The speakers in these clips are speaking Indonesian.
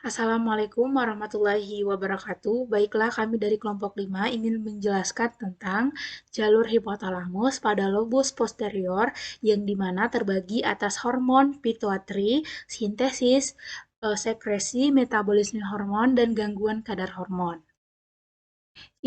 Assalamualaikum warahmatullahi wabarakatuh. Baiklah, kami dari kelompok 5 ingin menjelaskan tentang jalur hipotalamus pada lobus posterior yang dimana terbagi atas hormon pituitary, sintesis, sekresi, metabolisme hormon, dan gangguan kadar hormon.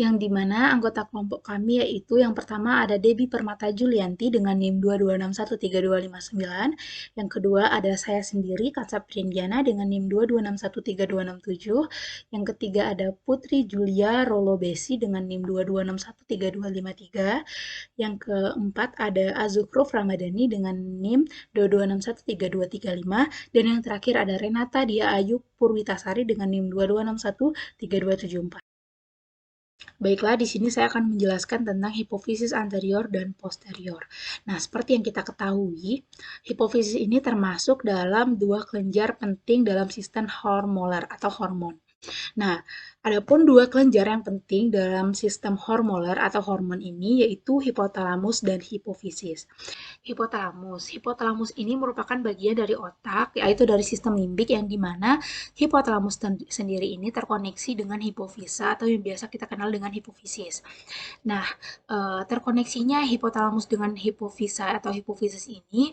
Yang dimana anggota kelompok kami yaitu yang pertama ada Debbie Permata Julianti dengan NIM 2261329, yang kedua ada saya sendiri Katsap Prindiana dengan NIM 2261327, yang ketiga ada Putri Julia Rolobesi dengan NIM 2261323, yang keempat ada Azukruf Ramadhani dengan NIM 2261325, dan yang terakhir ada Renata Dia Ayu Purwitasari dengan NIM 2261324. Baiklah, di sini saya akan menjelaskan tentang hipofisis anterior dan posterior. Nah, seperti yang kita ketahui, hipofisis ini termasuk dalam dua kelenjar penting dalam sistem hormoner atau hormon. Nah, adapun dua kelenjar yang penting dalam sistem hormoner atau hormon ini yaitu hipotalamus dan hipofisis. Hipotalamus ini merupakan bagian dari otak, yaitu dari sistem limbik yang dimana hipotalamus sendiri ini terkoneksi dengan hipofisa atau yang biasa kita kenal dengan hipofisis. Nah, terkoneksinya hipotalamus dengan hipofisa atau hipofisis ini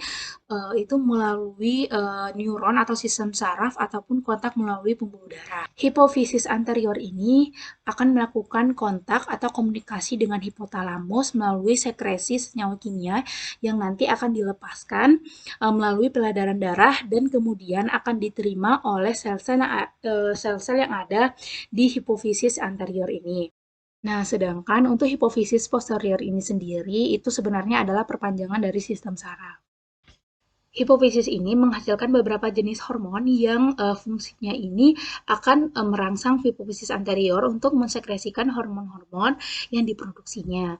itu melalui neuron atau sistem saraf ataupun kontak melalui pembuluh darah. Hipofisis anterior ini akan melakukan kontak atau komunikasi dengan hipotalamus melalui sekresi senyawa kimia yang nanti akan dilepaskan melalui peredaran darah dan kemudian akan diterima oleh sel-sel yang ada di hipofisis anterior ini. Nah, sedangkan untuk hipofisis posterior ini sendiri itu sebenarnya adalah perpanjangan dari sistem saraf. Hipofisis ini menghasilkan beberapa jenis hormon yang fungsinya ini akan merangsang hipofisis anterior untuk mensekresikan hormon-hormon yang diproduksinya.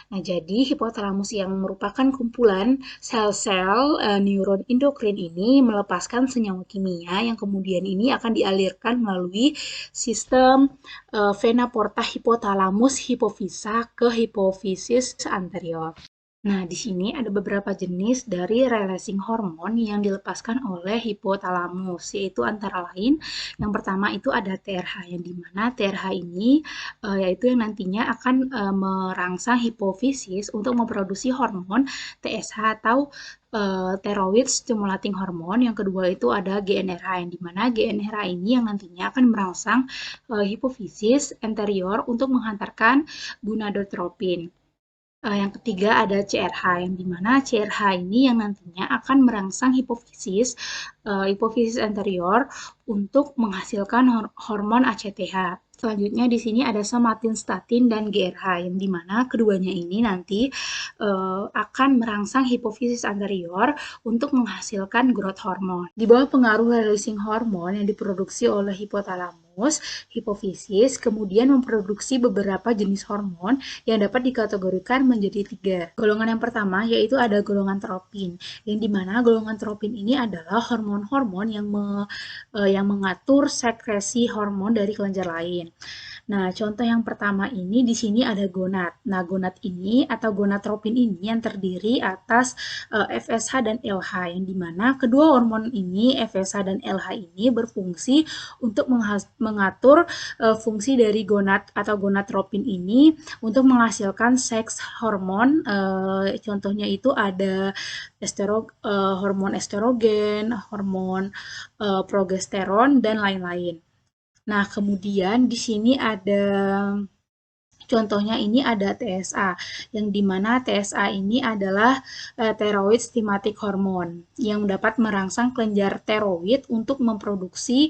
Nah, jadi hipotalamus yang merupakan kumpulan sel-sel neuron endokrin ini melepaskan senyawa kimia yang kemudian ini akan dialirkan melalui sistem vena porta hipotalamus hipofisa ke hipofisis anterior. Nah, di sini ada beberapa jenis dari releasing hormon yang dilepaskan oleh hipotalamus, yaitu antara lain yang pertama itu ada TRH, yang dimana TRH ini yaitu yang nantinya akan merangsang hipofisis untuk memproduksi hormon TSH atau thyroid stimulating hormone. Yang kedua itu ada GnRH, yang dimana GnRH ini yang nantinya akan merangsang hipofisis anterior untuk menghantarkan gonadotropin. Yang ketiga ada CRH, yang dimana CRH ini yang nantinya akan merangsang hipofisis anterior untuk menghasilkan hormon ACTH. Selanjutnya di sini ada somatostatin dan GRH, yang dimana keduanya ini nanti akan merangsang hipofisis anterior untuk menghasilkan growth hormone. Di bawah pengaruh releasing hormone yang diproduksi oleh hipotalamus, hipofisis kemudian memproduksi beberapa jenis hormon yang dapat dikategorikan menjadi 3. Golongan yang pertama yaitu ada golongan tropin, yang dimana golongan tropin ini adalah hormon-hormon yang mengatur sekresi hormon dari kelenjar lain. Nah, contoh yang pertama ini di sini ada gonad. Nah, gonad ini atau gonadotropin ini yang terdiri atas FSH dan LH, yang dimana kedua hormon ini FSH dan LH ini berfungsi untuk mengatur fungsi dari gonad atau gonadotropin ini untuk menghasilkan seks hormon. Contohnya itu ada hormon estrogen, hormon progesteron, dan lain-lain. Nah, kemudian di sini ada contohnya ini ada TSA, yang dimana TSA ini adalah thyroid stimulating hormone yang dapat merangsang kelenjar tiroid untuk memproduksi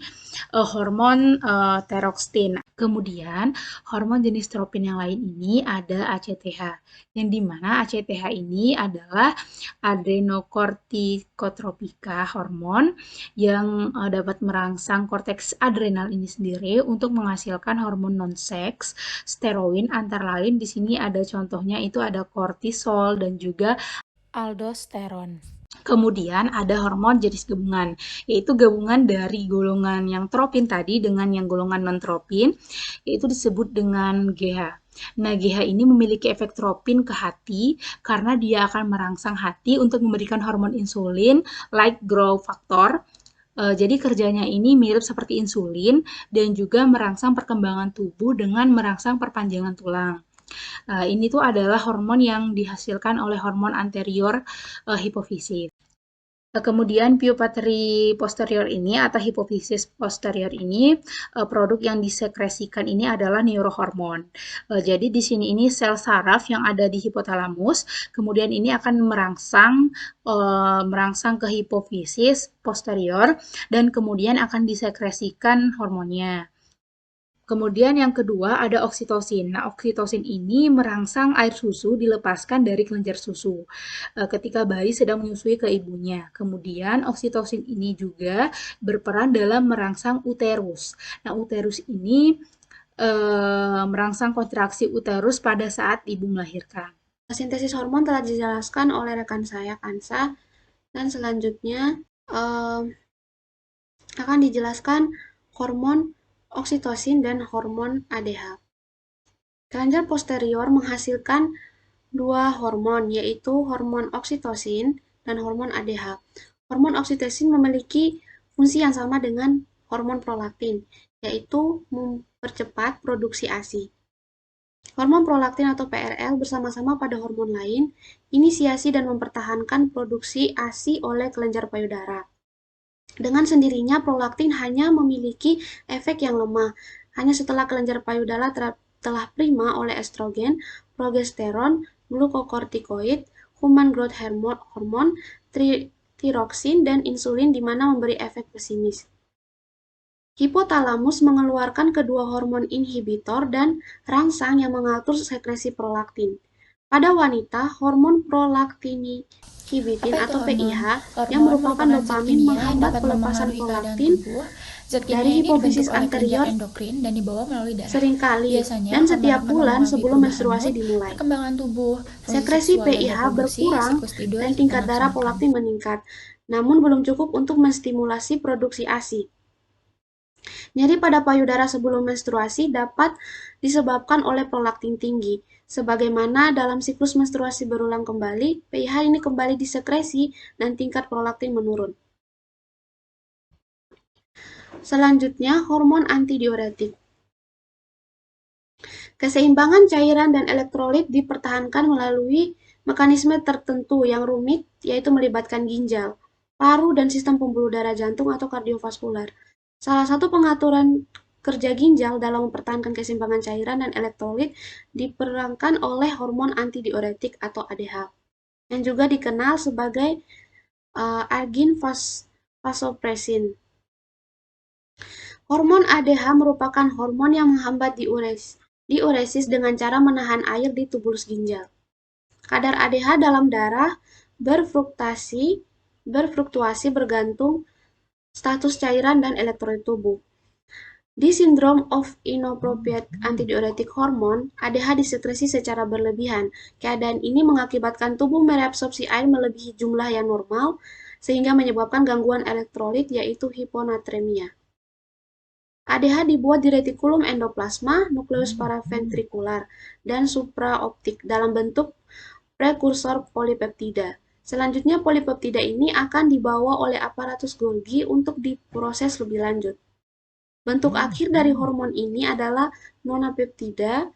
hormon thyroxine. Kemudian hormon jenis tropin yang lain ini ada ACTH, yang dimana ACTH ini adalah adrenokortikotropika hormon yang dapat merangsang korteks adrenal ini sendiri untuk menghasilkan hormon non-seks steroid. Antara lain di sini ada contohnya itu ada kortisol dan juga aldosteron. Kemudian ada hormon jenis gabungan, yaitu gabungan dari golongan yang tropin tadi dengan yang golongan non-tropin, yaitu disebut dengan GH. Nah, GH ini memiliki efek tropin ke hati karena dia akan merangsang hati untuk memberikan hormon insulin like growth factor Jadi kerjanya ini mirip seperti insulin dan juga merangsang perkembangan tubuh dengan merangsang perpanjangan tulang. Ini tuh adalah hormon yang dihasilkan oleh hormon anterior hipofisis. Kemudian pituitary posterior ini atau hipofisis posterior ini produk yang disekresikan ini adalah neurohormon. Jadi di sini ini sel saraf yang ada di hipotalamus, kemudian ini akan merangsang ke hipofisis posterior dan kemudian akan disekresikan hormonnya. Kemudian yang kedua ada oksitosin. Nah, oksitosin ini merangsang air susu dilepaskan dari kelenjar susu ketika bayi sedang menyusui ke ibunya. Kemudian oksitosin ini juga berperan dalam merangsang uterus. Nah, uterus ini merangsang kontraksi uterus pada saat ibu melahirkan. Sintesis hormon telah dijelaskan oleh rekan saya, Kansa, dan selanjutnya akan dijelaskan hormon oksitosin dan hormon ADH. Kelenjar posterior menghasilkan dua hormon, yaitu hormon oksitosin dan hormon ADH. Hormon oksitosin memiliki fungsi yang sama dengan hormon prolaktin, yaitu mempercepat produksi ASI. Hormon prolaktin atau PRL bersama-sama pada hormon lain, inisiasi dan mempertahankan produksi ASI oleh kelenjar payudara. Dengan sendirinya, prolaktin hanya memiliki efek yang lemah. Hanya setelah kelenjar payudara telah prima oleh estrogen, progesteron, glukokortikoid, human growth hormone, tiroksin, dan insulin di mana memberi efek pesimis. Hipotalamus mengeluarkan kedua hormon inhibitor dan rangsang yang mengatur sekresi prolaktin. Pada wanita, hormon prolaktin-inhibitin atau PIH yang merupakan dopamin menghambat pelepasan prolaktin dari hipofisis anterior endokrin dan dibawa melalui darah. seringkali dan setiap bulan sebelum menstruasi dimulai. Perkembangan tubuh, sekresi PIH berkurang dan tingkat darah prolaktin meningkat, namun belum cukup untuk menstimulasi produksi ASI. Nyeri pada payudara sebelum menstruasi dapat disebabkan oleh prolaktin tinggi. Sebagaimana dalam siklus menstruasi berulang kembali, PIH ini kembali disekresi dan tingkat prolaktin menurun. Selanjutnya, hormon antidiuretik. Keseimbangan cairan dan elektrolit dipertahankan melalui mekanisme tertentu yang rumit, yaitu melibatkan ginjal, paru, dan sistem pembuluh darah jantung atau kardiovaskular. Salah satu pengaturan kerja ginjal dalam mempertahankan keseimbangan cairan dan elektrolit diperankan oleh hormon antidiuretik atau ADH, yang juga dikenal sebagai argin vasopressin. Hormon ADH merupakan hormon yang menghambat diuresis dengan cara menahan air di tubulus ginjal. Kadar ADH dalam darah berfluktuasi bergantung status cairan dan elektrolit tubuh. Di syndrome of inappropriate antidiuretic hormone, ADH disekresi secara berlebihan. Keadaan ini mengakibatkan tubuh mereabsorpsi air melebihi jumlah yang normal, sehingga menyebabkan gangguan elektrolit yaitu hiponatremia. ADH dibuat di retikulum endoplasma, nukleus paraventrikular, dan supraoptik dalam bentuk prekursor polipeptida. Selanjutnya, polipeptida ini akan dibawa oleh aparatus Golgi untuk diproses lebih lanjut. Bentuk akhir dari hormon ini adalah nonapeptida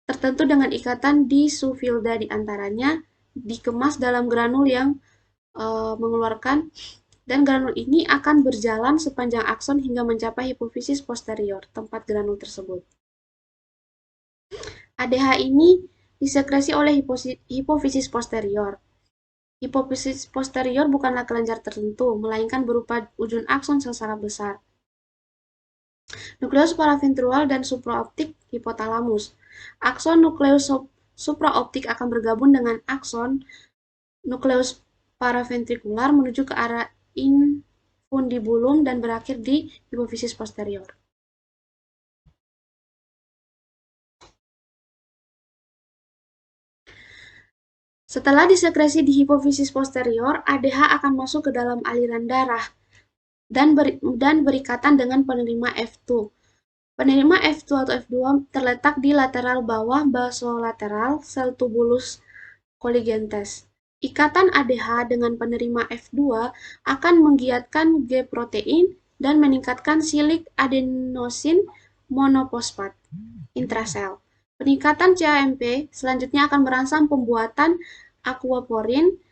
tertentu dengan ikatan disufilda di antaranya, dikemas dalam granul yang mengeluarkan, dan granul ini akan berjalan sepanjang akson hingga mencapai hipofisis posterior, tempat granul tersebut. ADH ini disekresi oleh hipofisis posterior. Hipofisis posterior bukanlah kelenjar tertentu, melainkan berupa ujung akson sel saraf besar. Nukleus paraventral dan supraoptik hipotalamus. Akson nukleus supraoptik akan bergabung dengan akson nukleus paraventrikular menuju ke arah infundibulum dan berakhir di hipofisis posterior. Setelah disekresi di hipofisis posterior, ADH akan masuk ke dalam aliran darah dan berikatan dengan penerima F2. Penerima F2 atau F2 terletak di lateral bawah basolateral sel tubulus colligentes. Ikatan ADH dengan penerima F2 akan menggiatkan G protein dan meningkatkan silik adenosin monofosfat intrasel. Peningkatan CAMP selanjutnya akan merangsang pembuatan aquaporin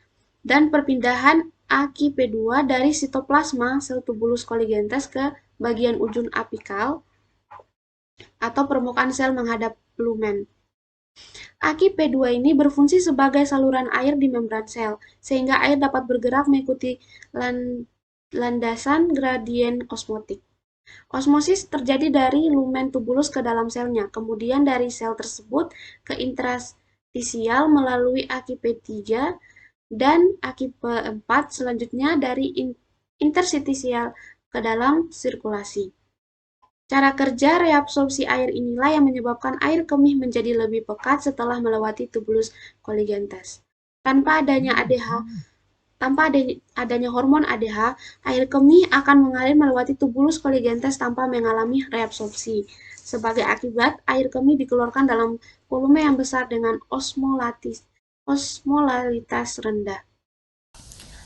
dan perpindahan AKP2 dari sitoplasma sel tubulus coligentes ke bagian ujung apikal atau permukaan sel menghadap lumen. AKP2 ini berfungsi sebagai saluran air di membran sel, sehingga air dapat bergerak mengikuti landasan gradien osmotik. Osmosis terjadi dari lumen tubulus ke dalam selnya, kemudian dari sel tersebut ke interstisial melalui AKP3 dan AKP4, selanjutnya dari interstisial ke dalam sirkulasi. Cara kerja reabsorpsi air inilah yang menyebabkan air kemih menjadi lebih pekat setelah melewati tubulus coligentes. Tanpa adanya hormon ADH, air kemih akan mengalir melewati tubulus coligentes tanpa mengalami reabsorpsi. Sebagai akibat, air kemih dikeluarkan dalam volume yang besar dengan osmolalitas rendah.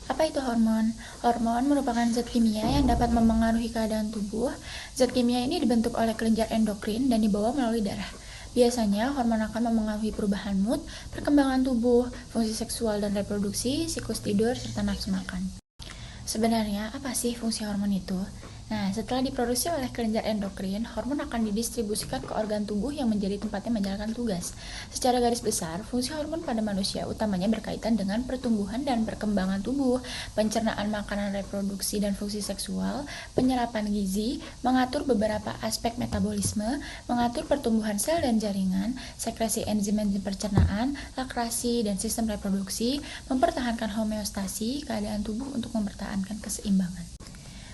Apa itu hormon? Hormon merupakan zat kimia yang dapat memengaruhi keadaan tubuh. Zat kimia ini dibentuk oleh kelenjar endokrin dan dibawa melalui darah. Biasanya, hormon akan memengaruhi perubahan mood, perkembangan tubuh, fungsi seksual dan reproduksi, siklus tidur, serta nafsu makan. Sebenarnya, apa sih fungsi hormon itu? Nah, setelah diproduksi oleh kelenjar endokrin, hormon akan didistribusikan ke organ tubuh yang menjadi tempatnya menjalankan tugas. Secara garis besar, fungsi hormon pada manusia utamanya berkaitan dengan pertumbuhan dan perkembangan tubuh, pencernaan makanan, reproduksi dan fungsi seksual, penyerapan gizi, mengatur beberapa aspek metabolisme, mengatur pertumbuhan sel dan jaringan, sekresi enzim-enzim pencernaan, lakrasi dan sistem reproduksi, mempertahankan homeostasi, keadaan tubuh untuk mempertahankan keseimbangan.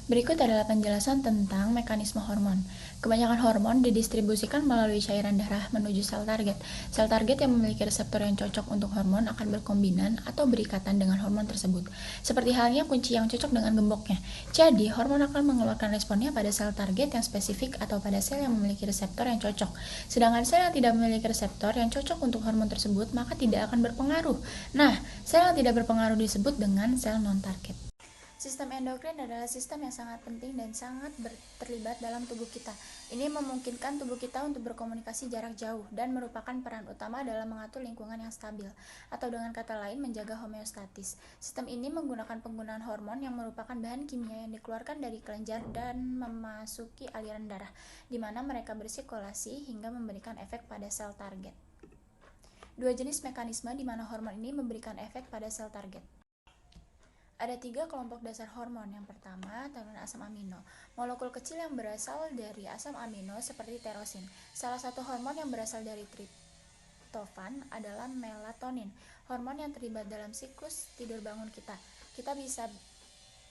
Berikut adalah penjelasan tentang mekanisme hormon. Kebanyakan hormon didistribusikan melalui cairan darah menuju sel target. Sel target yang memiliki reseptor yang cocok untuk hormon akan berkombinan atau berikatan dengan hormon tersebut. Seperti halnya kunci yang cocok dengan gemboknya. Jadi, hormon akan mengeluarkan responnya pada sel target yang spesifik atau pada sel yang memiliki reseptor yang cocok. Sedangkan sel yang tidak memiliki reseptor yang cocok untuk hormon tersebut, maka tidak akan berpengaruh. Nah, sel yang tidak berpengaruh disebut dengan sel non-target. Sistem endokrin adalah sistem yang sangat penting dan sangat terlibat dalam tubuh kita. Ini memungkinkan tubuh kita untuk berkomunikasi jarak jauh dan merupakan peran utama dalam mengatur lingkungan yang stabil, atau dengan kata lain menjaga homeostatis. Sistem ini menggunakan penggunaan hormon yang merupakan bahan kimia yang dikeluarkan dari kelenjar dan memasuki aliran darah, di mana mereka bersirkulasi hingga memberikan efek pada sel target. Dua jenis mekanisme di mana hormon ini memberikan efek pada sel target. Ada 3 kelompok dasar hormon. Yang pertama, terunan asam amino. Molekul kecil yang berasal dari asam amino seperti tirosin. Salah satu hormon yang berasal dari triptofan adalah melatonin, hormon yang terlibat dalam siklus tidur bangun kita. Kita bisa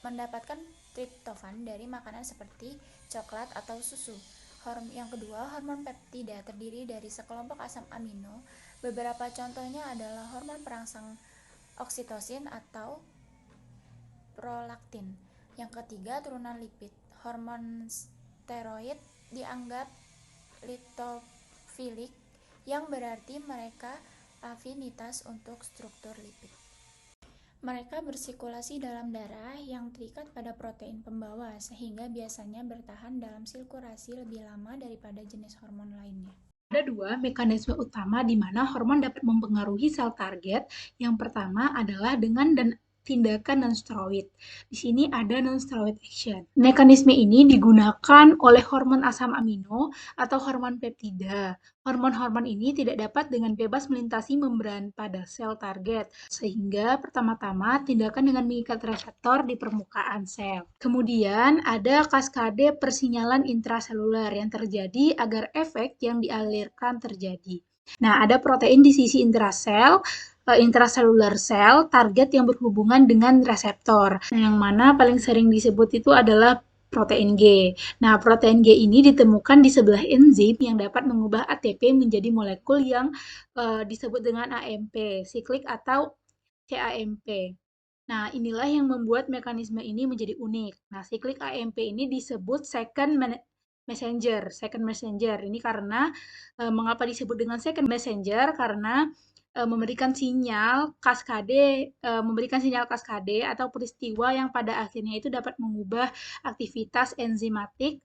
mendapatkan triptofan dari makanan seperti coklat atau susu. Yang kedua, hormon peptida terdiri dari sekelompok asam amino. Beberapa contohnya adalah hormon perangsang oksitosin atau prolaktin. Yang ketiga, turunan lipid. Hormon steroid dianggap lipofilik, yang berarti mereka afinitas untuk struktur lipid. Mereka bersirkulasi dalam darah yang terikat pada protein pembawa, sehingga biasanya bertahan dalam sirkulasi lebih lama daripada jenis hormon lainnya. Ada 2 mekanisme utama di mana hormon dapat mempengaruhi sel target. Yang pertama adalah dengan tindakan non-steroid. Di sini ada non-steroid action. Mekanisme ini digunakan oleh hormon asam amino atau hormon peptida. Hormon-hormon ini tidak dapat dengan bebas melintasi membran pada sel target, sehingga pertama-tama tindakan dengan mengikat reseptor di permukaan sel. Kemudian ada kaskade persinyalan intraseluler yang terjadi agar efek yang dialirkan terjadi. Nah, ada protein di sisi intraseluler sel target yang berhubungan dengan reseptor. Nah, yang mana paling sering disebut itu adalah protein G. Nah, protein G ini ditemukan di sebelah enzim yang dapat mengubah ATP menjadi molekul yang disebut dengan AMP, siklik atau CAMP. Nah, inilah yang membuat mekanisme ini menjadi unik. Nah, siklik AMP ini disebut second messenger. Ini karena mengapa disebut dengan second messenger? Karena memberikan sinyal kaskade atau peristiwa yang pada akhirnya itu dapat mengubah aktivitas enzimatik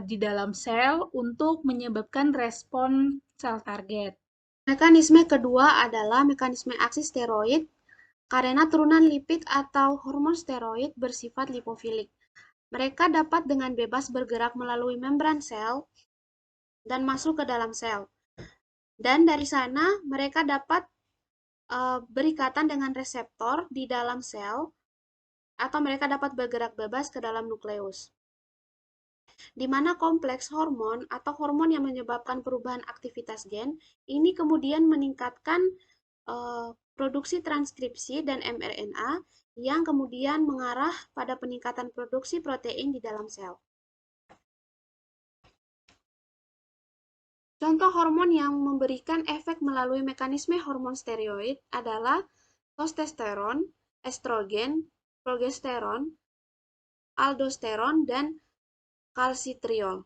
di dalam sel untuk menyebabkan respon sel target. Mekanisme kedua adalah mekanisme aksi steroid karena turunan lipid atau hormon steroid bersifat lipofilik. Mereka dapat dengan bebas bergerak melalui membran sel dan masuk ke dalam sel. Dan dari sana mereka dapat berikatan dengan reseptor di dalam sel atau mereka dapat bergerak bebas ke dalam nukleus. Di mana kompleks hormon atau hormon yang menyebabkan perubahan aktivitas gen ini kemudian meningkatkan produksi transkripsi dan mRNA yang kemudian mengarah pada peningkatan produksi protein di dalam sel. Contoh hormon yang memberikan efek melalui mekanisme hormon steroid adalah testosteron, estrogen, progesteron, aldosteron, dan kalsitriol.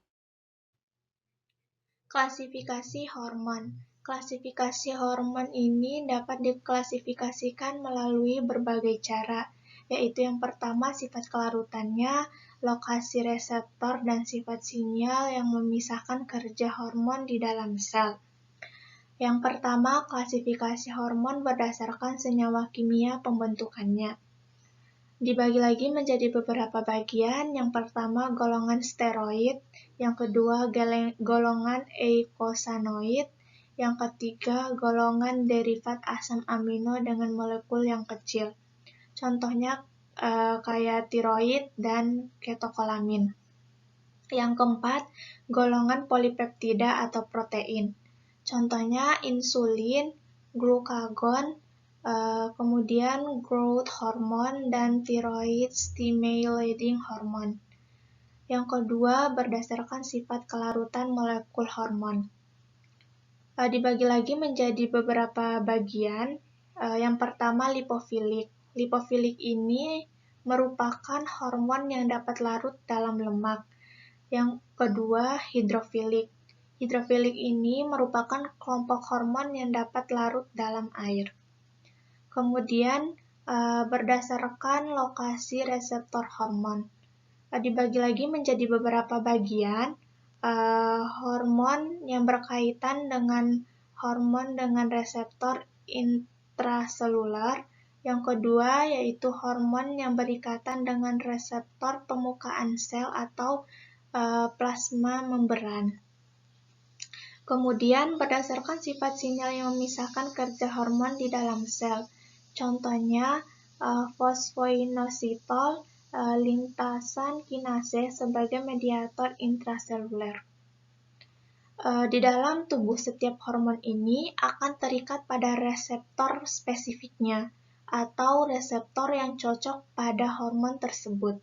Klasifikasi hormon. Klasifikasi hormon ini dapat diklasifikasikan melalui berbagai cara, yaitu yang pertama sifat kelarutannya, lokasi reseptor, dan sifat sinyal yang memisahkan kerja hormon di dalam sel. Yang pertama, klasifikasi hormon berdasarkan senyawa kimia pembentukannya. Dibagi lagi menjadi beberapa bagian. Yang pertama, golongan steroid. Yang kedua, golongan eikosanoid. Yang ketiga, golongan derivat asam amino dengan molekul yang kecil. Contohnya kayak tiroid dan ketokolamin. Yang keempat, golongan polipeptida atau protein. Contohnya insulin, glukagon, kemudian growth hormone, dan thyroid stimulating hormone. Yang kedua, berdasarkan sifat kelarutan molekul hormon. Dibagi lagi menjadi beberapa bagian. Yang pertama, lipofilik. Lipofilik ini merupakan hormon yang dapat larut dalam lemak. Yang kedua, hidrofilik. Hidrofilik ini merupakan kelompok hormon yang dapat larut dalam air. Kemudian berdasarkan lokasi reseptor hormon. Dibagi lagi menjadi beberapa bagian. Hormon yang berkaitan dengan hormon dengan reseptor intraselular. Yang kedua yaitu hormon yang berikatan dengan reseptor permukaan sel atau plasma membran. Kemudian berdasarkan sifat sinyal yang memisahkan kerja hormon di dalam sel. Contohnya fosfoinositol, lintasan kinase sebagai mediator intraseluler. Di dalam tubuh setiap hormon ini akan terikat pada reseptor spesifiknya atau reseptor yang cocok pada hormon tersebut.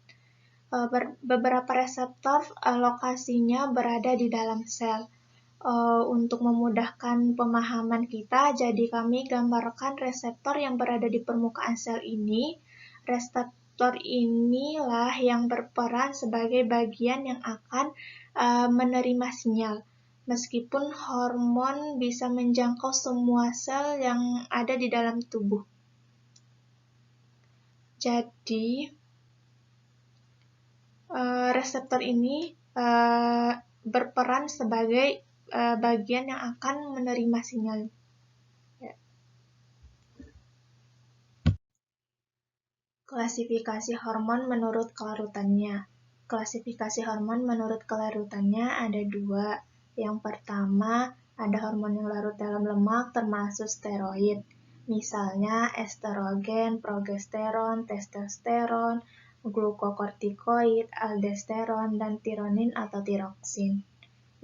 Beberapa reseptor lokasinya berada di dalam sel. Untuk memudahkan pemahaman kita, jadi kami gambarkan reseptor yang berada di permukaan sel ini. Reseptor inilah yang berperan sebagai bagian yang akan menerima sinyal. Meskipun hormon bisa menjangkau semua sel yang ada di dalam tubuh. Jadi, reseptor ini berperan sebagai bagian yang akan menerima sinyal. Klasifikasi hormon menurut kelarutannya. Klasifikasi hormon menurut kelarutannya ada dua. Yang pertama, ada hormon yang larut dalam lemak termasuk steroid. Misalnya estrogen, progesteron, testosteron, glukokortikoid, aldosteron, dan tironin atau tiroksin.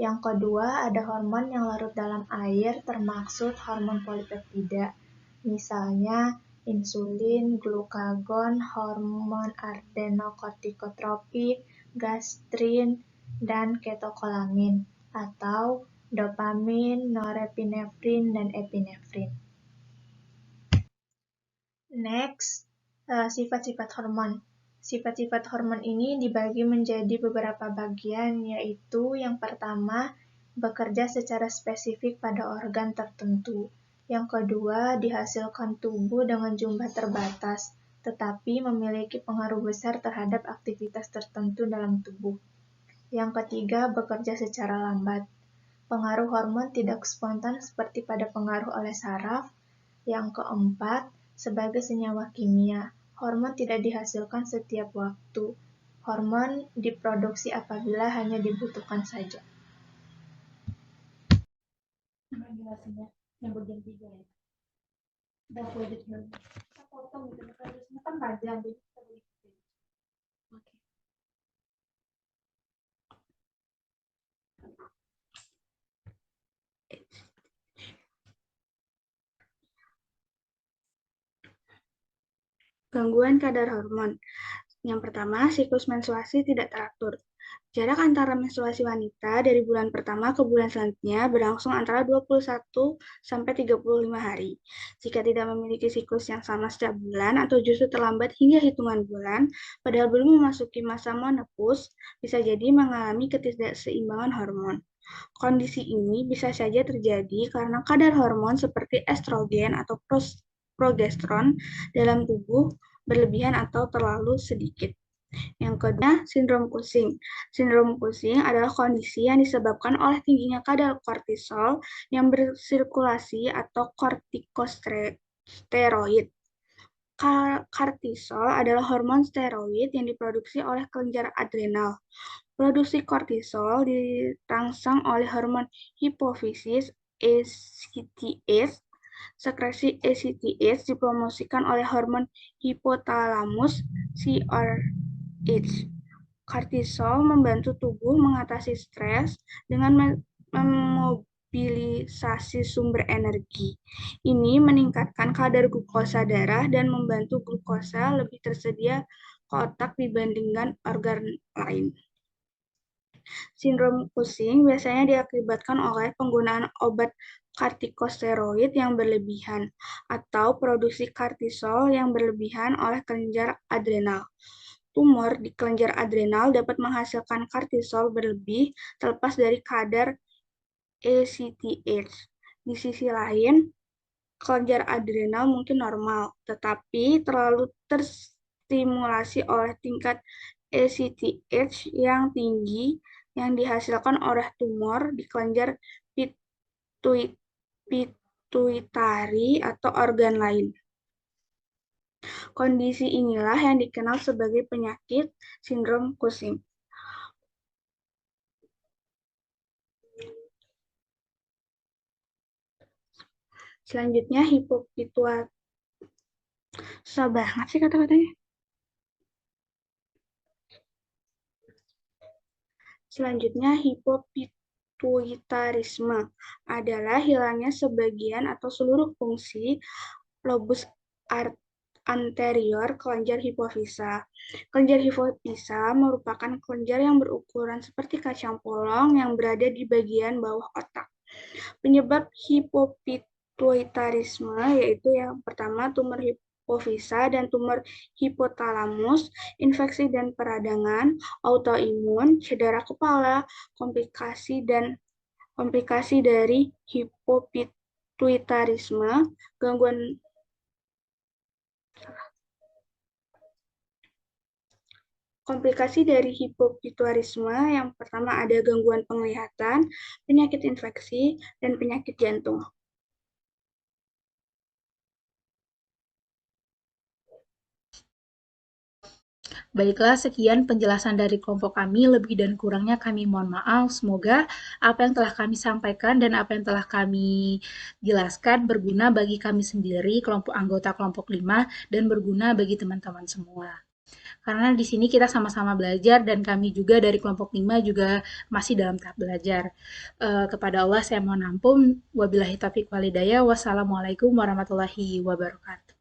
Yang kedua, ada hormon yang larut dalam air termaksud hormon polipeptida. Misalnya insulin, glukagon, hormon adenokortikotropik, gastrin, dan ketokolamin, atau dopamin, norepinefrin, dan epinefrin. Next, sifat-sifat hormon. Sifat-sifat hormon ini dibagi menjadi beberapa bagian, yaitu yang pertama, bekerja secara spesifik pada organ tertentu. Yang kedua, dihasilkan tubuh dengan jumlah terbatas, tetapi memiliki pengaruh besar terhadap aktivitas tertentu dalam tubuh. Yang ketiga, bekerja secara lambat. Pengaruh hormon tidak spontan seperti pada pengaruh oleh saraf. Yang keempat, sebagai senyawa kimia, hormon tidak dihasilkan setiap waktu. Hormon diproduksi apabila hanya dibutuhkan saja. Penjelasannya yang bagian 3 ya. Dan selanjutnya kita potong gitu, mekanisme kan panjang jadi kita boleh. Oke. Gangguan kadar hormon. Yang pertama, siklus menstruasi tidak teratur. Jarak antara menstruasi wanita dari bulan pertama ke bulan selanjutnya berlangsung antara 21 sampai 35 hari. Jika tidak memiliki siklus yang sama setiap bulan atau justru terlambat hingga hitungan bulan, padahal belum memasuki masa menopause, bisa jadi mengalami ketidakseimbangan hormon. Kondisi ini bisa saja terjadi karena kadar hormon seperti estrogen atau progesteron dalam tubuh berlebihan atau terlalu sedikit. Yang kedua, sindrom Cushing. Sindrom Cushing adalah kondisi yang disebabkan oleh tingginya kadar kortisol yang bersirkulasi atau kortikosteroid. Kortisol adalah hormon steroid yang diproduksi oleh kelenjar adrenal. Produksi kortisol dirangsang oleh hormon hipofisis ACTH. Sekresi ACTH dipromosikan oleh hormon hipotalamus CRH. Kortisol membantu tubuh mengatasi stres dengan memobilisasi sumber energi. Ini meningkatkan kadar glukosa darah dan membantu glukosa lebih tersedia ke otak dibandingkan organ lain. Sindrom Cushing biasanya diakibatkan oleh penggunaan obat kortikosteroid yang berlebihan atau produksi kortisol yang berlebihan oleh kelenjar adrenal. Tumor di kelenjar adrenal dapat menghasilkan kortisol berlebih terlepas dari kadar ACTH. Di sisi lain, kelenjar adrenal mungkin normal, tetapi terlalu terstimulasi oleh tingkat ACTH yang tinggi yang dihasilkan oleh tumor di kelenjar pituitari atau organ lain. Kondisi inilah yang dikenal sebagai penyakit sindrom Cushing. Selanjutnya hipopituitarisme. Susah banget sih kata-katanya. Selanjutnya hipopituitarisme adalah hilangnya sebagian atau seluruh fungsi lobus anterior kelenjar hipofisa. Kelenjar hipofisa merupakan kelenjar yang berukuran seperti kacang polong yang berada di bagian bawah otak. Penyebab hipopituitarisme yaitu yang pertama tumor hipofisa dan tumor hipotalamus, infeksi dan peradangan, autoimun, cedera kepala, komplikasi dari hipopituitarisme, gangguan komplikasi dari hipopituitarisme yang pertama ada gangguan penglihatan, penyakit infeksi, dan penyakit jantung. Baiklah, sekian penjelasan dari kelompok kami. Lebih dan kurangnya kami mohon maaf. Semoga apa yang telah kami sampaikan dan apa yang telah kami jelaskan berguna bagi kami sendiri, kelompok anggota kelompok 5, dan berguna bagi teman-teman semua. Karena di sini kita sama-sama belajar dan kami juga dari kelompok 5 juga masih dalam tahap belajar. Kepada Allah saya mohon ampun. Wabillahi taufiq walhidayah. Wassalamualaikum warahmatullahi wabarakatuh.